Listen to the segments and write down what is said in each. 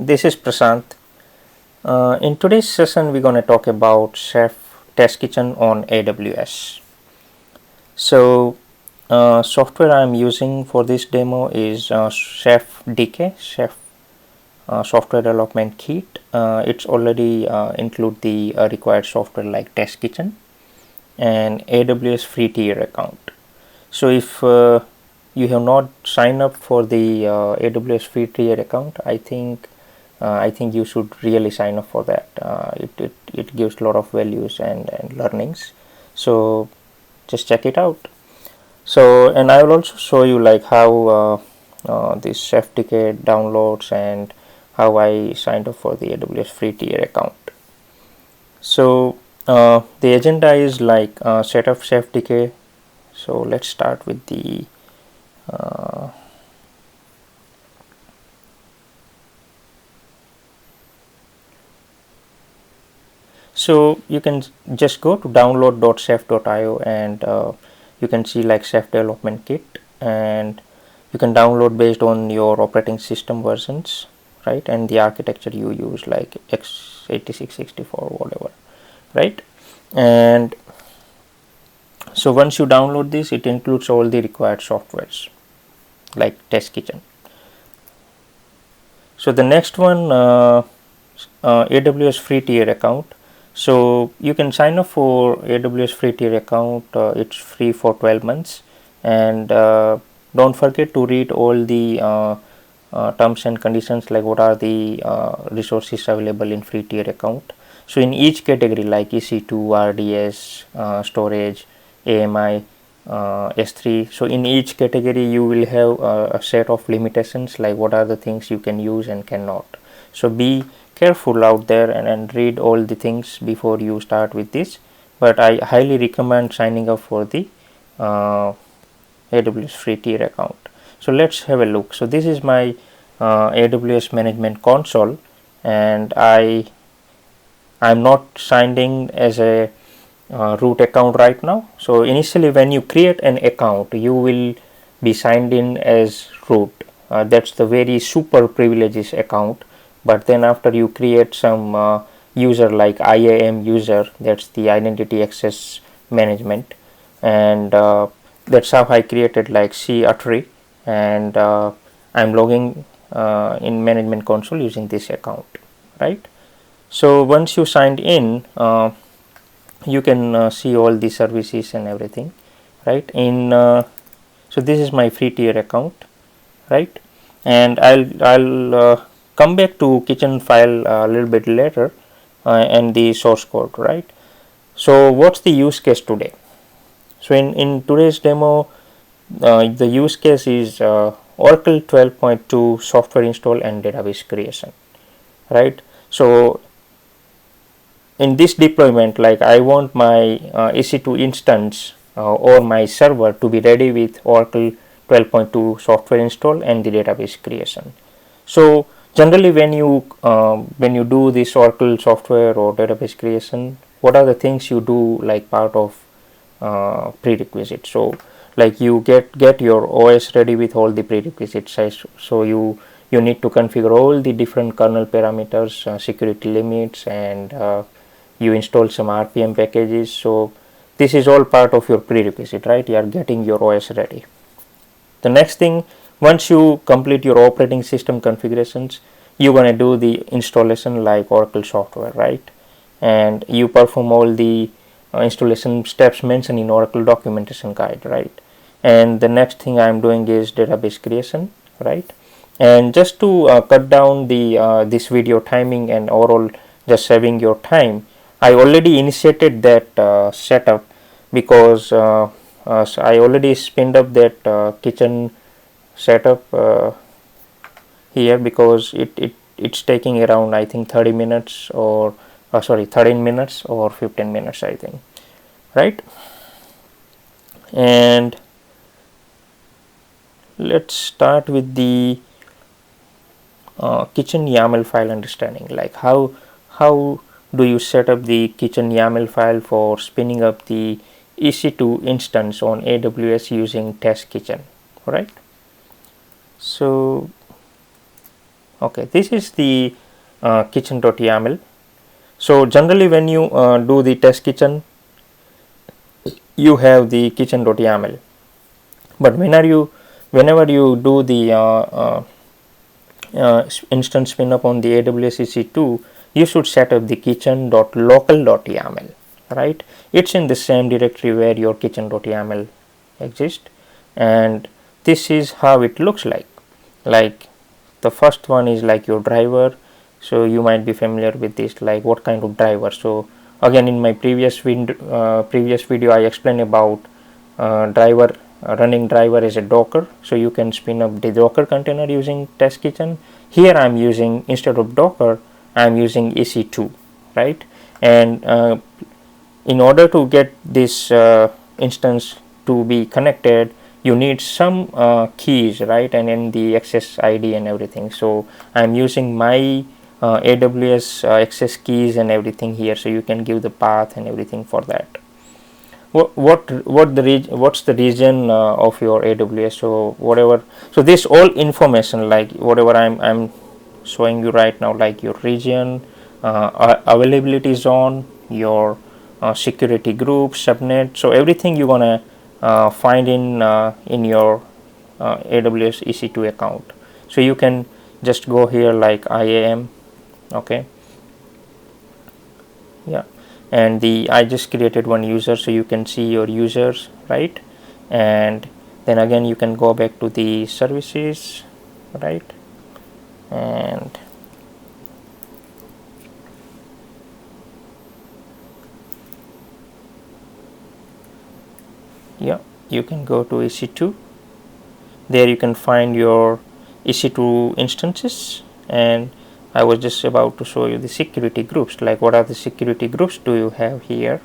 This is Prashant. In today's session, we're going to talk about Chef Test Kitchen on AWS. So, software I'm using for this demo is Chef DK, Chef Software Development Kit. It's already include the required software like Test Kitchen and AWS free tier account. So, if you have not signed up for the AWS free tier account, I think you should really sign up for that. It gives a lot of values and learnings. So just check it out. So, and I will also show you like how this chef ticket downloads and how I signed up for the AWS free tier account. So the agenda is like set up chef ticket. So let's start with the so you can just go to download.chef.io and you can see like chef development kit, and you can download based on your operating system versions, right, and the architecture you use like x86, 64, whatever, right. And so once you download this, it includes all the required softwares like Test Kitchen. So the next one, AWS free tier account. So you can sign up for AWS free tier account. It's free for 12 months, and don't forget to read all the terms and conditions, like what are the resources available in free tier account. So in each category like EC2, RDS, storage, AMI, S3, so in each category you will have a set of limitations, like what are the things you can use and cannot. So be careful out there and read all the things before you start with this, but I highly recommend signing up for the AWS free tier account. So let's have a look. So this is my AWS management console, and I'm not signed in as a root account right now. So initially when you create an account, you will be signed in as root. That's the very super privileged account. But then after you create some user like IAM user, that's the identity access management, and that's how I created like C Uttery, and I'm logging in management console using this account, right. So once you signed in, you can see all the services and everything, right. In so this is my free tier account, right, and I'll come back to kitchen file a little bit later and the source code, right. So what's the use case today? So in today's demo, the use case is Oracle 12.2 software install and database creation, right. So in this deployment, like I want my EC2 instance or my server to be ready with Oracle 12.2 software install and the database creation. So generally when you do this Oracle software or database creation, what are the things you do like part of prerequisite? So like you get your OS ready with all the prerequisites. So you need to configure all the different kernel parameters, security limits, and you install some RPM packages. So this is all part of your prerequisite, right? You are getting your OS ready. The next thing, once you complete your operating system configurations, you're going to do the installation like Oracle software, right? And you perform all the installation steps mentioned in Oracle documentation guide, right? And the next thing I'm doing is database creation, right? And just to cut down the this video timing and overall just saving your time, I already initiated that setup because so I already spinned up that kitchen setup here, because it's taking around I think 30 minutes or 13 minutes or 15 minutes I think, right. And let's start with the kitchen YAML file understanding, like how do you set up the kitchen YAML file for spinning up the EC2 instance on AWS using Test Kitchen, right. So Okay, this is the kitchen.yml. So generally when you do the test kitchen, you have the kitchen.yml, but whenever you do the instance spin up on the AWS EC2, you should set up the kitchen.local.yml, right? It's in the same directory where your kitchen.yml exists, and this is how it looks like the first one is like your driver. So you might be familiar with this, like what kind of driver. So again, in my previous video I explained about driver running driver as a Docker, so you can spin up the Docker container using test kitchen. Here I'm using, instead of Docker, I'm using EC2, right? And in order to get this instance to be connected, you need some keys, right? And then the access ID and everything. So I'm using my AWS access keys and everything here, so you can give the path and everything for that. What's the region of your AWS? So whatever, so this all information, like whatever I'm showing you right now, like your region, availability zone, your security group, subnet, so everything you're gonna find in your AWS EC2 account. So you can just go here like IAM, okay, yeah, and I just created one user, so you can see your users, right? And then again you can go back to the services, right? And yeah, you can go to EC2. There you can find your EC2 instances, and I was just about to show you the security groups, like what are the security groups do you have here,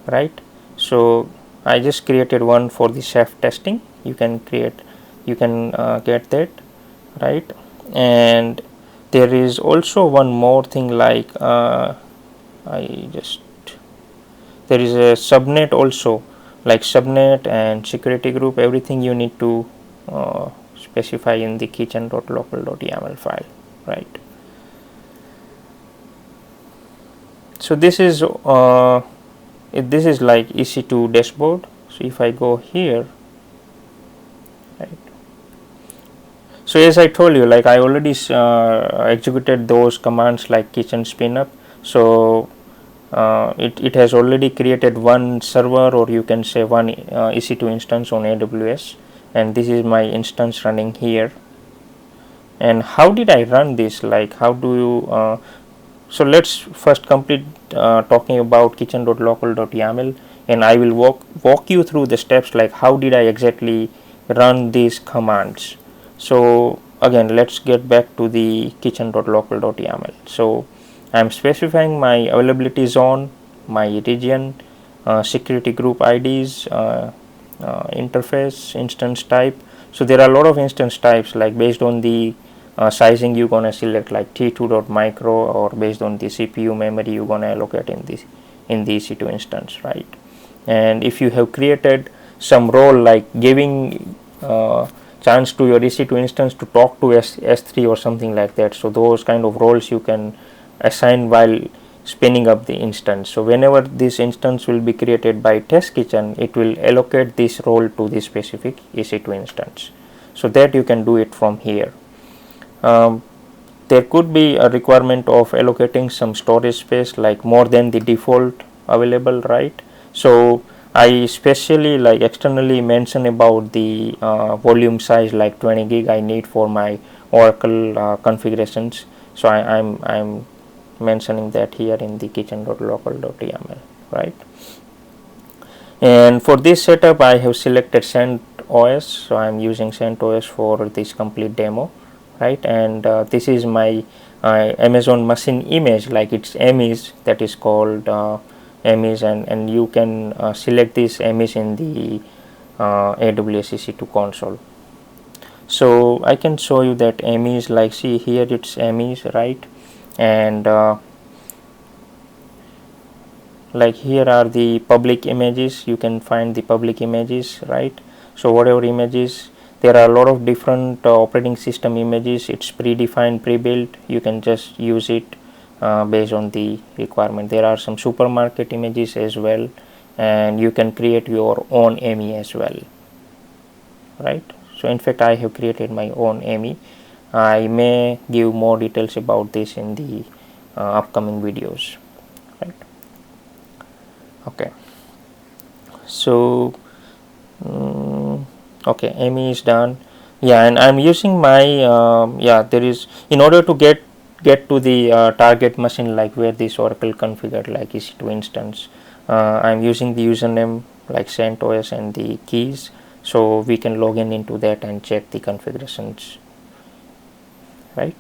right? So I just created one for the self testing. You can get that, right? And there is also one more thing, like there is a subnet also, like subnet and security group, everything you need to specify in the kitchen.local.yml file, right? So this is like EC2 dashboard. So if I go here, right, so as I told you, like I already executed those commands like kitchen spin-up. So it has already created one server, or you can say one EC2 instance on AWS, and this is my instance running here. And how did I run this? Like how do you so let's first complete talking about kitchen.local.yml, and I will walk you through the steps, like how did I exactly run these commands. So again, let's get back to the kitchen.local.yml. So I'm specifying my availability zone, my region, security group IDs, interface, instance type. So there are a lot of instance types, like based on the sizing you're gonna select like t2.micro, or based on the CPU memory you're gonna allocate in the EC2 instance, right? And if you have created some role like giving chance to your EC2 instance to talk to S3 or something like that, so those kind of roles you can assign while spinning up the instance. So whenever this instance will be created by test kitchen, it will allocate this role to the specific EC2 instance, so that you can do it from here. There could be a requirement of allocating some storage space, like more than the default available, right? So I specially like externally mention about the volume size, like 20 gig I need for my Oracle configurations. So I'm mentioning that here in the kitchen.local.yml, right? And for this setup I have selected CentOS, so I'm using CentOS for this complete demo, right? And this is my Amazon machine image, like it's image that is called image, and you can select this image in the AWS EC2 console. So I can show you that image, like see here it's image, right? And like here are the public images, you can find the public images, right? So whatever images, there are a lot of different operating system images. It's predefined, pre-built. You can just use it based on the requirement. There are some supermarket images as well, and you can create your own AMI as well, right? So in fact I have created my own AMI. I may give more details about this in the upcoming videos, right? Okay, so okay, AMI is done. Yeah, and I'm using my yeah, there is, in order to get to the target machine, like where this Oracle configured like EC2 instance, I'm using the username like CentOS and the keys, so we can log in into that and check the configurations, right?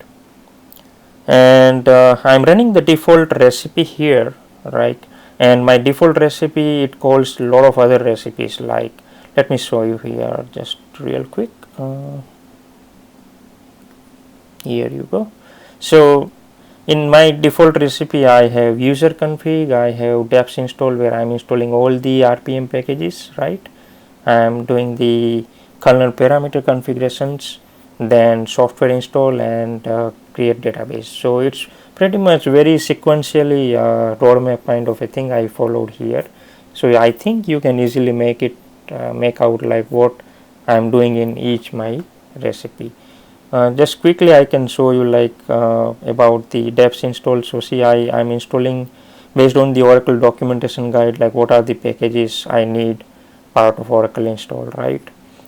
And I'm running the default recipe here, right? And my default recipe, it calls a lot of other recipes, like, let me show you here just real quick. Here you go. So in my default recipe I have user config, I have deps install where I'm installing all the RPM packages, right? I'm doing the kernel parameter configurations, then software install, and create database. So it's pretty much very sequentially roadmap kind of a thing I followed here. So I think you can easily make it make out like what I'm doing in each my recipe. Just quickly I can show you like about the deps install. So see, I'm installing based on the Oracle documentation guide, like what are the packages I need part of Oracle install, right?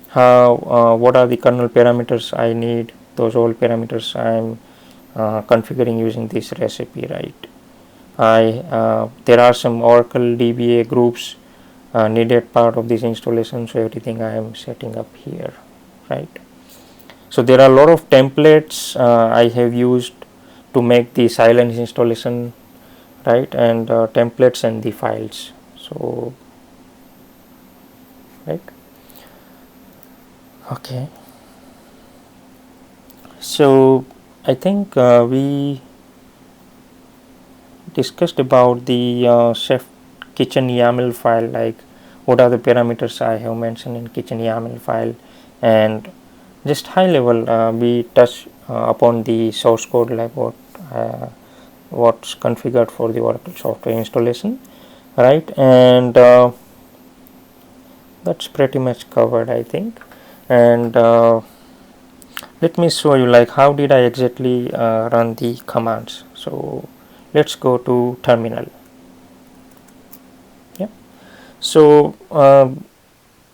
How what are the kernel parameters I need, those all parameters I'm configuring using this recipe, right? There are some Oracle DBA groups needed part of this installation, so everything I am setting up here, right? So there are a lot of templates I have used to make the silence installation, right? And templates and the files, so right. Okay, so I think we discussed about the chef kitchen YAML file, like what are the parameters I have mentioned in kitchen YAML file, and just high level we touch upon the source code, like what's configured for the Oracle software installation, right? And that's pretty much covered, I think. And let me show you like how did I exactly run the commands. So let's go to terminal. Yeah, so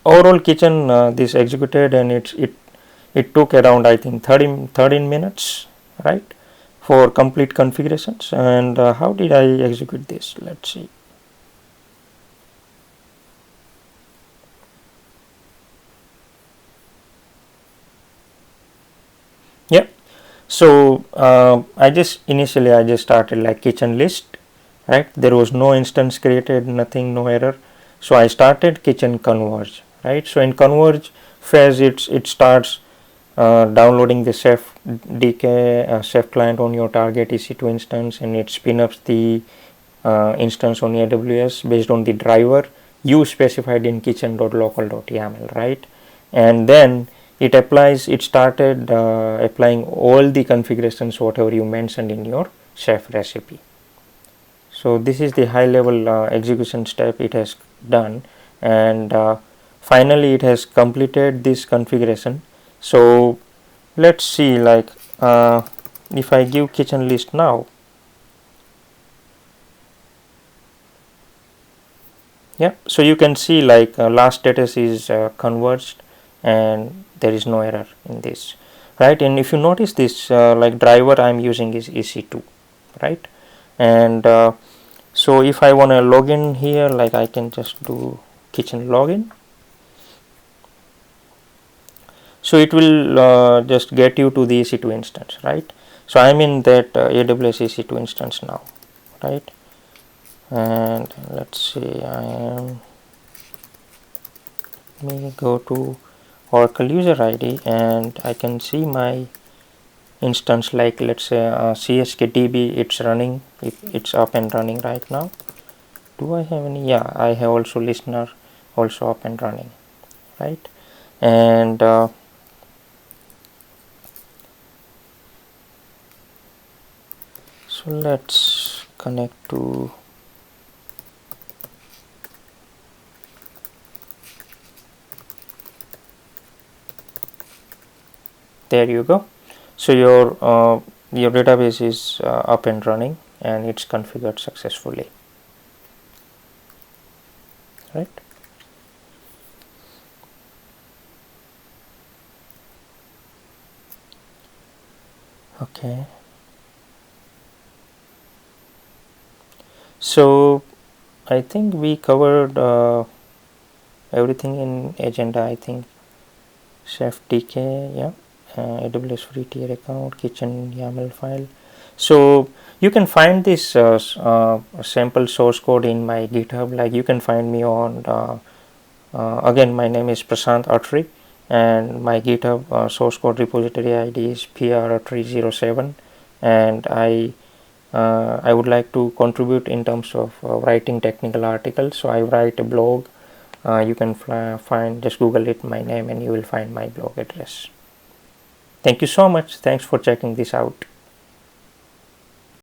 overall kitchen this executed, and it took around I think 13 minutes, right, for complete configurations. And how did I execute this? Let's see. Yeah, so I just started like kitchen list, right? There was no instance created, nothing, no error. So I started kitchen converge, right? So in converge phase, it starts downloading the chef DK chef client on your target EC2 instance, and it spin up the instance on AWS based on the driver you specified in kitchen.local.yml, right? And then it started applying all the configurations whatever you mentioned in your chef recipe. So this is the high level execution step it has done, and finally it has completed this configuration. So let's see, like if I give kitchen list now, yeah, so you can see like last status is converged and there is no error in this, right? And if you notice this like driver I'm using is EC2, right? And so if I want to log in here, like I can just do kitchen login. So it will just get you to the EC2 instance, right? So I'm in that AWS EC2 instance now, right? And let's see, let me go to Oracle user ID, and I can see my instance, like let's say CSKDB, it's running, it's up and running right now. Do I have any? Yeah, I have also listener also up and running, right? And So let's connect to there you go. So your database is up and running and it's configured successfully, right? Okay, so I think we covered everything in agenda. I think chef DK, yeah, AWS free tier account, kitchen YAML file. So you can find this sample source code in my GitHub. Like you can find me on again, my name is Prashant Atri, and my GitHub source code repository ID is PR307, and I would like to contribute in terms of writing technical articles. So I write a blog. You can find, just Google it, my name, and you will find my blog address. Thank you so much. Thanks for checking this out.